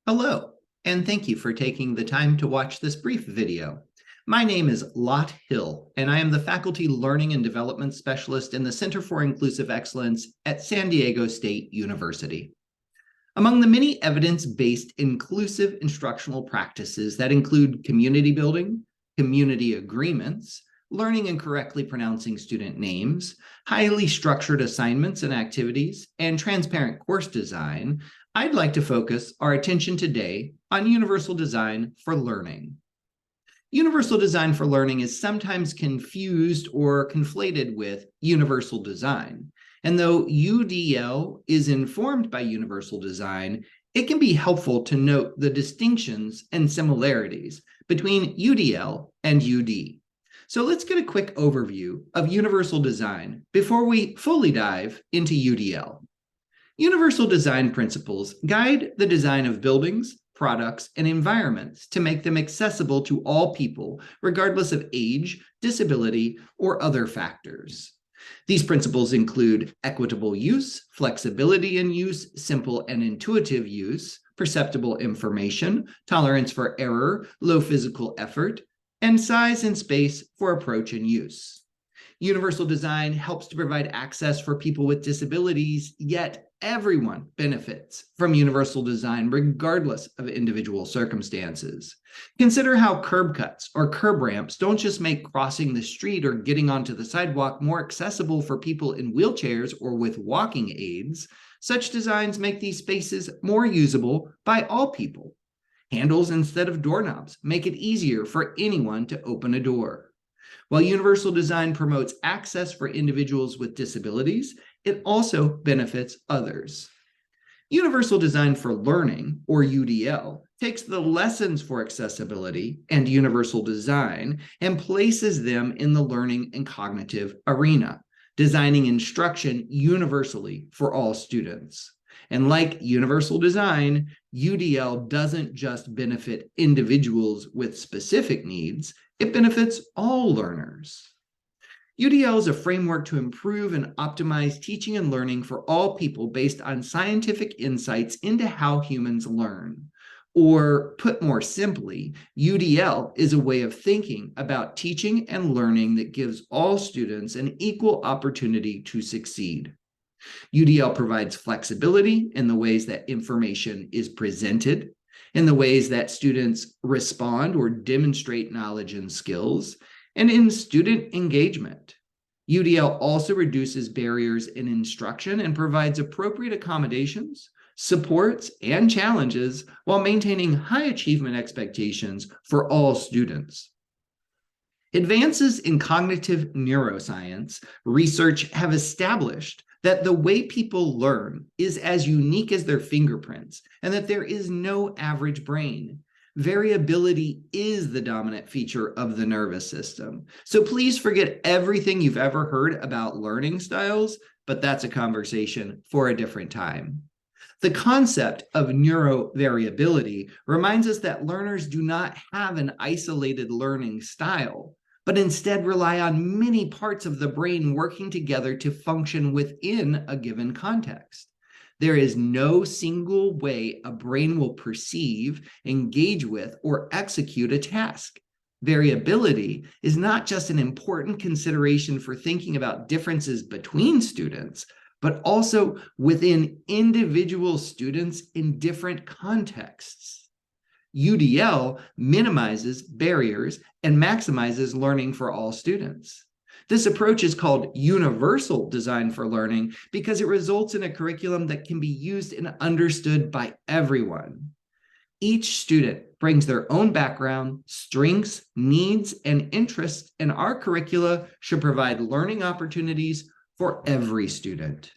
Hello, and thank you for taking the time to watch this brief video. My name is Lott Hill, and I am the Faculty Learning and Development Specialist in the Center for Inclusive Excellence at San Diego State University. Among the many evidence-based inclusive instructional practices that include community building, community agreements, learning and correctly pronouncing student names, highly structured assignments and activities, and transparent course design, I'd like to focus our attention today on universal design for learning. Universal design for learning is sometimes confused or conflated with universal design. And though UDL is informed by universal design, it can be helpful to note the distinctions and similarities between UDL and UD. So let's get a quick overview of universal design before we fully dive into UDL. Universal design principles guide the design of buildings, products, and environments to make them accessible to all people, regardless of age, disability, or other factors. These principles include equitable use, flexibility in use, simple and intuitive use, perceptible information, tolerance for error, low physical effort, and size and space for approach and use. Universal design helps to provide access for people with disabilities, yet everyone benefits from universal design regardless of individual circumstances. Consider how curb cuts or curb ramps don't just make crossing the street or getting onto the sidewalk more accessible for people in wheelchairs or with walking aids. Such designs make these spaces more usable by all people. Handles instead of doorknobs make it easier for anyone to open a door. While universal design promotes access for individuals with disabilities, it also benefits others. Universal design for learning, or UDL, takes the lessons for accessibility and universal design and places them in the learning and cognitive arena, designing instruction universally for all students. And like universal design, UDL doesn't just benefit individuals with specific needs, it benefits all learners. UDL is a framework to improve and optimize teaching and learning for all people based on scientific insights into how humans learn. Or put more simply, UDL is a way of thinking about teaching and learning that gives all students an equal opportunity to succeed. UDL provides flexibility in the ways that information is presented, in the ways that students respond or demonstrate knowledge and skills, and in student engagement. UDL also reduces barriers in instruction and provides appropriate accommodations, supports, and challenges while maintaining high achievement expectations for all students. Advances in cognitive neuroscience research have established that the way people learn is as unique as their fingerprints, and that there is no average brain. Variability is the dominant feature of the nervous system. So please forget everything you've ever heard about learning styles, but that's a conversation for a different time. The concept of neurovariability reminds us that learners do not have an isolated learning style, but instead rely on many parts of the brain working together to function within a given context. There is no single way a brain will perceive, engage with, or execute a task. Variability is not just an important consideration for thinking about differences between students, but also within individual students in different contexts. UDL minimizes barriers and maximizes learning for all students. This approach is called universal design for learning because it results in a curriculum that can be used and understood by everyone. Each student brings their own background, strengths, needs, and interests, and our curricula should provide learning opportunities for every student.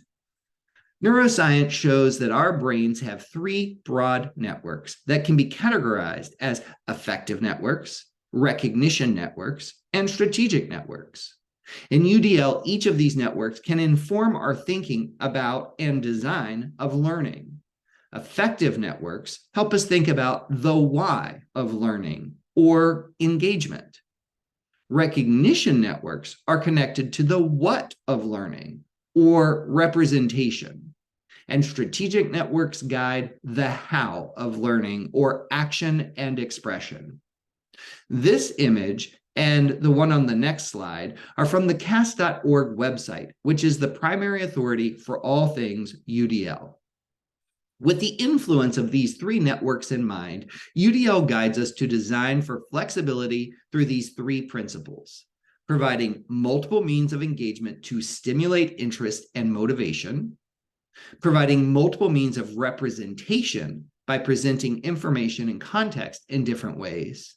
Neuroscience shows that our brains have three broad networks that can be categorized as affective networks, recognition networks, and strategic networks. In UDL, each of these networks can inform our thinking about and design of learning. Affective networks help us think about the why of learning or engagement. Recognition networks are connected to the what of learning or representation. and Strategic Networks Guide, The How of Learning, or Action and Expression. This image and the one on the next slide are from the CAS.org website, which is the primary authority for all things UDL. With the influence of these three networks in mind, UDL guides us to design for flexibility through these three principles: providing multiple means of engagement to stimulate interest and motivation, providing multiple means of representation by presenting information and context in different ways,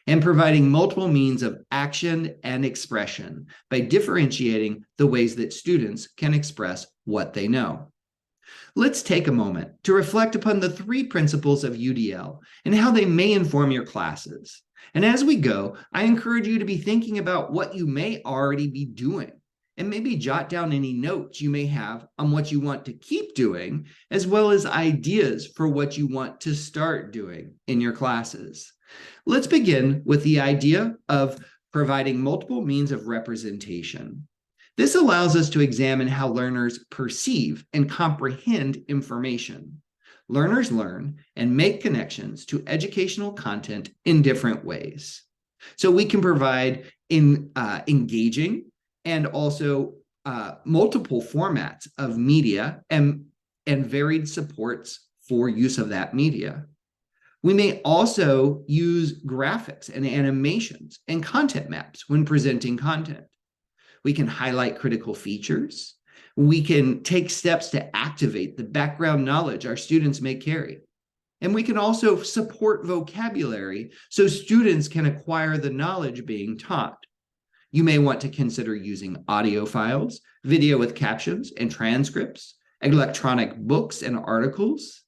and providing multiple means of action and expression by differentiating the ways that students can express what they know. Let's take a moment to reflect upon the three principles of UDL and how they may inform your classes. And as we go, I encourage you to be thinking about what you may already be doing, and maybe jot down any notes you may have on what you want to keep doing, as well as ideas for what you want to start doing in your classes. Let's begin with the idea of providing multiple means of representation. This allows us to examine how learners perceive and comprehend information. Learners learn and make connections to educational content in different ways. So we can provide engaging and also multiple formats of media and varied supports for use of that media. We may also use graphics and animations and content maps when presenting content. We can highlight critical features. We can take steps to activate the background knowledge our students may carry. And we can also support vocabulary so students can acquire the knowledge being taught. You may want to consider using audio files, video with captions and transcripts, electronic books and articles,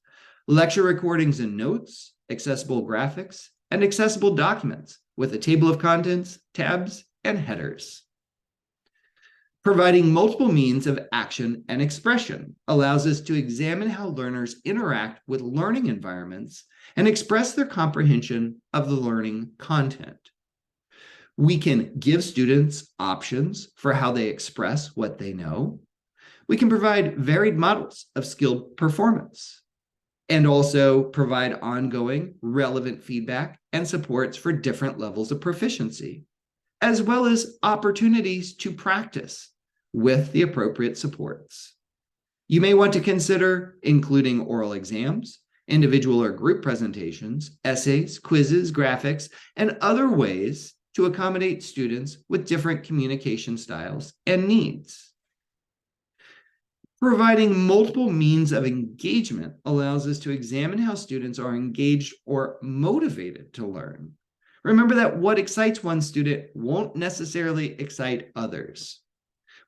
lecture recordings and notes, accessible graphics, and accessible documents with a table of contents, tabs, and headers. Providing multiple means of action and expression allows us to examine how learners interact with learning environments and express their comprehension of the learning content. We can give students options for how they express what they know. We can provide varied models of skilled performance and also provide ongoing, relevant feedback and supports for different levels of proficiency, as well as opportunities to practice with the appropriate supports. You may want to consider including oral exams, individual or group presentations, essays, quizzes, graphics, and other ways to accommodate students with different communication styles and needs. Providing multiple means of engagement allows us to examine how students are engaged or motivated to learn. Remember that what excites one student won't necessarily excite others.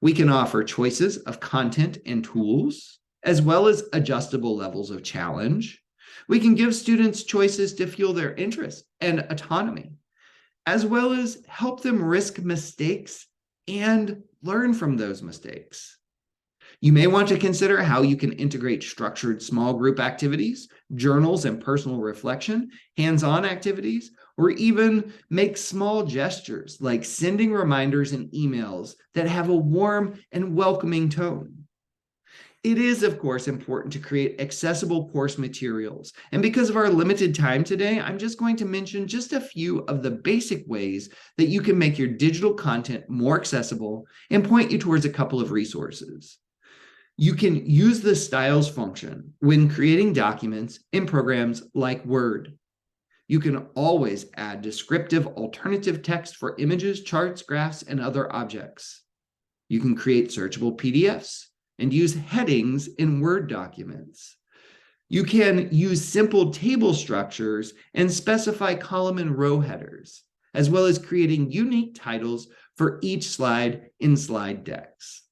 We can offer choices of content and tools, as well as adjustable levels of challenge. We can give students choices to fuel their interest and autonomy, as well as help them risk mistakes and learn from those mistakes. You may want to consider how you can integrate structured small group activities, journals and personal reflection, hands-on activities, or even make small gestures like sending reminders and emails that have a warm and welcoming tone. It is, of course, important to create accessible course materials. And because of our limited time today, I'm just going to mention just a few of the basic ways that you can make your digital content more accessible and point you towards a couple of resources. You can use the styles function when creating documents in programs like Word. You can always add descriptive alternative text for images, charts, graphs, and other objects. You can create searchable PDFs and use headings in Word documents. You can use simple table structures and specify column and row headers, as well as creating unique titles for each slide in slide decks.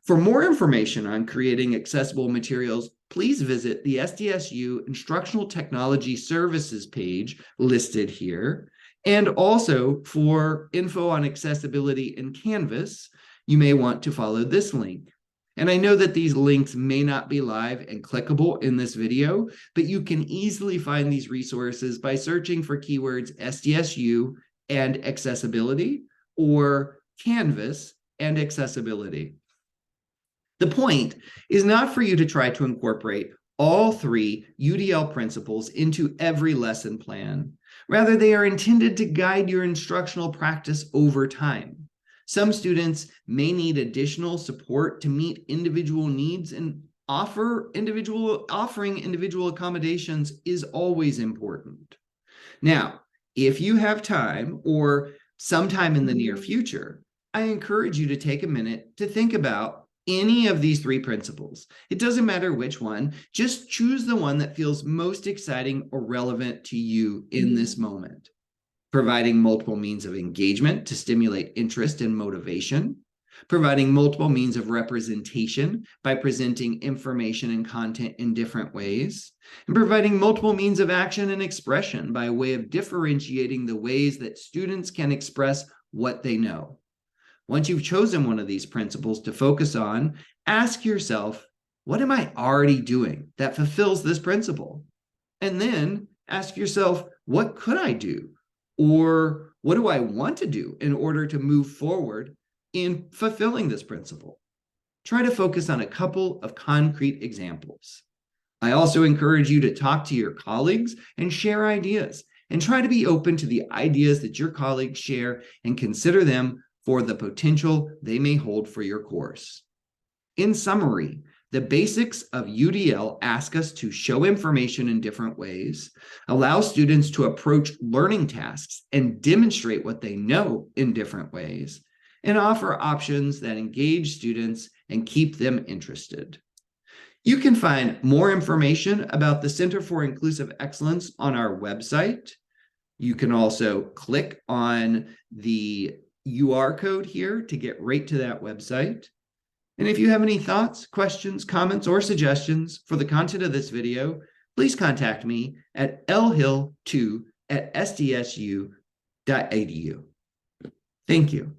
For more information on creating accessible materials, please visit the SDSU Instructional Technology Services page listed here. And also for info on accessibility in Canvas, you may want to follow this link. And I know that these links may not be live and clickable in this video, but you can easily find these resources by searching for keywords SDSU and accessibility or Canvas and accessibility. The point is not for you to try to incorporate all three UDL principles into every lesson plan. Rather, they are intended to guide your instructional practice over time. Some students may need additional support to meet individual needs, and offering individual accommodations is always important. Now, if you have time or sometime in the near future, I encourage you to take a minute to think about any of these three principles. It doesn't matter which one, just choose the one that feels most exciting or relevant to you in this moment. Providing multiple means of engagement to stimulate interest and motivation. Providing multiple means of representation by presenting information and content in different ways. And providing multiple means of action and expression by way of differentiating the ways that students can express what they know. Once you've chosen one of these principles to focus on, ask yourself, what am I already doing that fulfills this principle? And then ask yourself, what could I do? Or what do I want to do in order to move forward in fulfilling this principle? Try to focus on a couple of concrete examples. I also encourage you to talk to your colleagues and share ideas, and try to be open to the ideas that your colleagues share and consider them for the potential they may hold for your course. In summary, the basics of UDL ask us to show information in different ways, allow students to approach learning tasks and demonstrate what they know in different ways, and offer options that engage students and keep them interested. You can find more information about the Center for Inclusive Excellence on our website. You can also click on the UR code here to get right to that website. And if you have any thoughts, questions, comments, or suggestions for the content of this video, please contact me at lhill2@sdsu.edu. Thank you.